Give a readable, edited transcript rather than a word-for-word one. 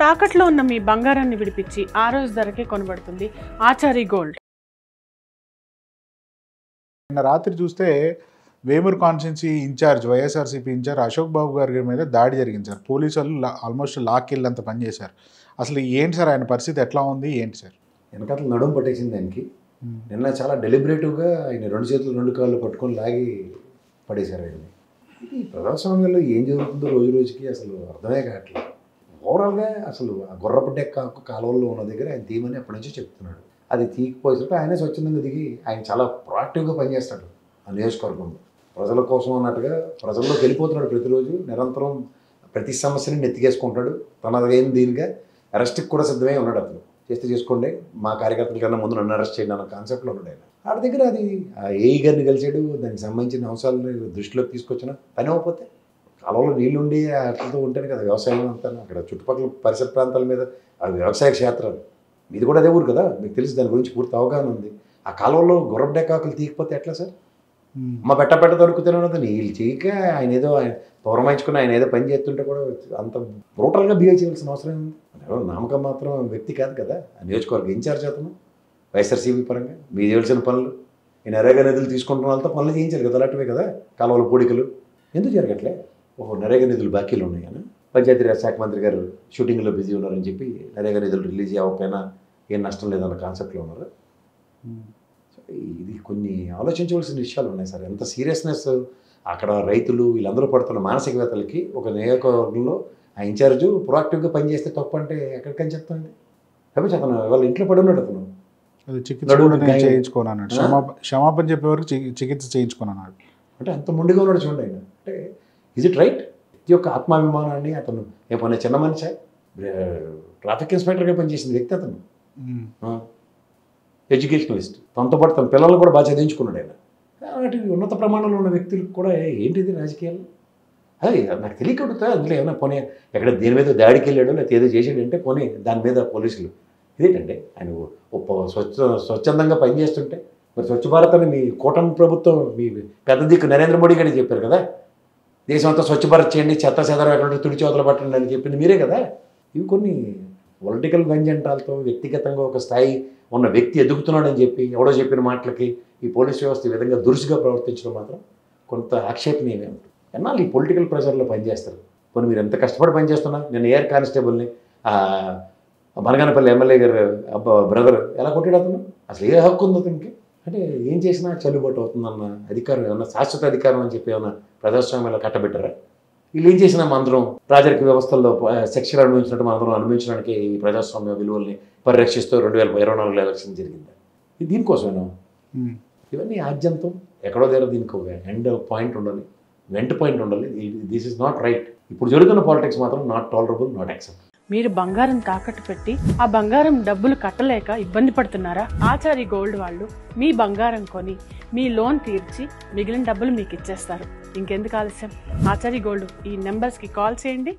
తాకట్లో ఉన్న మీ బంగారాన్ని విడిపించి ఆ రోజు ధరకే కొనబడుతుంది ఆచారి గోల్డ్. నిన్న రాత్రి చూస్తే Vemuru constituency incharge YSRCP incharge Ashok Babu గారి మీద దాడి జరిగింది సార్. పోలీసు వాళ్ళు ఆల్మోస్ట్ లాక్కెళ్ళంత పని చేశారు. అసలు ఏంటి సార్ ఆయన పరిస్థితి ఎట్లా ఉంది ఏంటి సార్? వెనకాతలు నడుము పట్టేసింది ఆయనకి. నిన్న చాలా డెలిబరేటివ్గా ఆయన 2 చేతులు 2 కాళ్ళు పట్టుకొని లాగి పడేశారు ఆయన్ని. ఈ ప్రజాస్వామ్యంలో ఏం జరుగుతుందో రోజు రోజుకి అసలు అర్థమే కావట్లేదు. ఓవరాల్గా అసలు ఆ గుర్రపు డెక్క కాలువల్లో ఉన్న దగ్గర ఆయన తీయమని అప్పటి నుంచో చెప్తున్నాడు. అది తీయకపోయేసరికి ఆయనే స్వచ్ఛందంగా దిగి ఆయన చాలా ప్రొయాక్టివ్గా పనిచేస్తాడు ఆ నియోజకవర్గంలో. ప్రజల కోసం అన్నట్టుగా ప్రజల్లోకి వెళ్ళిపోతున్నాడు. ప్రతిరోజు నిరంతరం ప్రతి సమస్యని నెత్తికేసుకుంటాడు. తనదేం దీనిగా అరెస్ట్కి కూడా సిద్ధమై ఉన్నాడు. అతను చేస్తే చేసుకోండి, మా కార్యకర్తల కన్నా ముందు నన్ను అరెస్ట్ చేయండి అన్న కాన్సెప్ట్లో ఉన్నాడు ఆయన. ఆడి దగ్గర అది ఆ ఏఈ గారిని కలిసాడు. దానికి సంబంధించిన అంశాలను దృష్టిలోకి తీసుకొచ్చిన పని అవ్వకపోతే కాలంలో నీళ్ళుండి అట్లతో ఉంటేనే కదా వ్యవసాయం అంతా. అక్కడ చుట్టుపక్కల పరిసర ప్రాంతాల మీద అది వ్యవసాయ క్షేత్రాలు. మీది కూడా అదే ఊరు కదా, మీకు తెలిసి దాని గురించి పూర్తి అవగాహన ఉంది. ఆ కాలంలో గుర్రపు డెక్కాకులు తీయకపోతే ఎట్లా సార్? మా పెట్ట దొరుకుతున్నది నీళ్ళు చేయక ఆయన ఏదో పౌరమాయించుకుని ఆయన ఏదో పని చేస్తుంటే కూడా అంత బ్రూటల్గా బిహేవ్ చేయాల్సిన అవసరం ఉంది. నమ్మకం మాత్రం వ్యక్తి కాదు కదా ఆ నియోజకవర్గం ఇన్ఛార్జ్ అతను వైఎస్ఆర్సీపీ పరంగా. మీరు చేయాల్సిన పనులు ఈ నరేగా నిధులు తీసుకుంటున్న వాళ్ళతో పనులు చేయించారు కదా, అలాంటివే కదా. కాలువల పూడికలు ఎందుకు జరగట్లే? ఓహో, నరేగా నిధులు బాకీలు ఉన్నాయి అని పంచాయతీరాజ్ శాఖ మంత్రి గారు షూటింగ్లో బిజీ ఉన్నారని చెప్పి నరేగా నిధులు రిలీజ్ అవ్వకపోయినా ఏం నష్టం లేదన్న కాన్సెప్ట్లో ఉన్నారు. ఇది కొన్ని ఆలోచించవలసిన విషయాలు ఉన్నాయి సార్. ఎంత సీరియస్నెస్ అక్కడ రైతులు వీళ్ళందరూ పడుతున్న మానసికవేత్తలకి ఒక నియోజకవర్గంలో ఆ ఇన్ఛార్జు ప్రొయాక్టివ్గా పనిచేస్తే తప్పు అంటే ఎక్కడికని చెప్తాండి. కాబట్టి అతను వాళ్ళ ఇంట్లో పడి ఉన్నాడు. అతను అది చికిత్స చేయించుకోనన్నాడు. క్షమాపణ చెప్పే వరకు చికిత్స చేయించుకోనన్నాడు. అంటే అంత మొండిగా ఉన్నాడు చూడండి ఆయన. అంటే ఇజ్ ఇట్ రైట్? ఈ యొక్క ఆత్మాభిమానాన్ని అతను ఏమన్నా చిన్న మనిషి ట్రాఫిక్ ఇన్స్పెక్టర్గా పనిచేసిన వ్యక్తి అతను, ఎడ్యుకేషనలిస్ట్. తనతో పాటు తన పిల్లలు కూడా బాగా చదివించుకున్నాడు ఆయన. అలాంటి ఉన్నత ప్రమాణంలో ఉన్న వ్యక్తులకు కూడా ఏంటిది రాజకీయాలు? అది నాకు తెలియకడుగుతా. అందులో ఏమైనా పోనీ ఎక్కడ దేని మీద దాడికి వెళ్ళాడో లేకపోతే ఏదో చేసాడంటే పోనీ దాని మీద పోలీసులు ఇదేంటంటే ఆయన స్వచ్ఛందంగా పనిచేస్తుంటే మరి స్వచ్ఛ భారత్ అని మీ కూటమి ప్రభుత్వం మీ పెద్ద దిక్కు నరేంద్ర మోడీ గారు చెప్పారు కదా, దేశం అంతా స్వచ్ఛ భారత్ చేయండి, చెత్త చెదర ఎక్కడ తుడిచేవతలు పట్టండి అని చెప్పింది మీరే కదా. ఇవి కొన్ని పొలిటికల్ గంజంటాలతో వ్యక్తిగతంగా ఒక స్థాయి ఉన్న వ్యక్తి ఎదుగుతున్నాడని చెప్పి ఎవడో చెప్పిన మాటలకి ఈ పోలీస్ వ్యవస్థ ఈ విధంగా దురుసుగా ప్రవర్తించడం మాత్రం కొంత ఆక్షేపణీయమే ఉంటుంది. ఎన్నాళ్ళు ఈ పొలిటికల్ ప్రెషర్లో పనిచేస్తారు? పోనీ మీరు ఎంత కష్టపడి పనిచేస్తున్నా, నేను ఎయిర్ కానిస్టేబుల్ని మనగానపల్లి ఎమ్మెల్యే గారు బ్రదర్ ఎలా కొట్టాడు అతను? అసలు ఏ హక్కు ఉంది అతనికి? అంటే ఏం చేసినా చెల్లుబాటు అవుతుందన్న అధికారం ఏమన్నా శాశ్వత అధికారం అని చెప్పి ఏమన్నా ప్రజాస్వామ్యంలో కట్టబెట్టారా? వీళ్ళు ఏం చేసినా మందరం రాజరిక వ్యవస్థల్లో శిక్షలు అనుభవించినట్టు మందరం అనుభవించడానికి ఈ ప్రజాస్వామ్య విలువల్ని పరిరక్షిస్తూ 2024 ఎలక్షన్ జరిగింది. ఇది దీనికోసమేనా? ఇవన్నీ ఆద్యంతం ఎక్కడో దగ్గర దీనికి ఒక ఎండ్ పాయింట్ ఉండాలి, వెంట పాయింట్ ఉండాలి. This is not right. ఇప్పుడు జరుగుతున్న పాలిటిక్స్ మాత్రం నాట్ టాలరబుల్, నాట్ యాక్సెప్ట్. మీరు బంగారం తాకట్టు పెట్టి ఆ బంగారం డబ్బులు కట్టలేక ఇబ్బంది పడుతున్నారా? ఆచారి గోల్డ్ వాళ్ళు మీ బంగారం కొని మీ లోన్ తీర్చి మిగిలిన డబ్బులు మీకు ఇచ్చేస్తారు. ఇంకెందుకు ఆలస్యం? ఆచారి గోల్డ్ ఈ నెంబర్స్కి కాల్ చేయండి.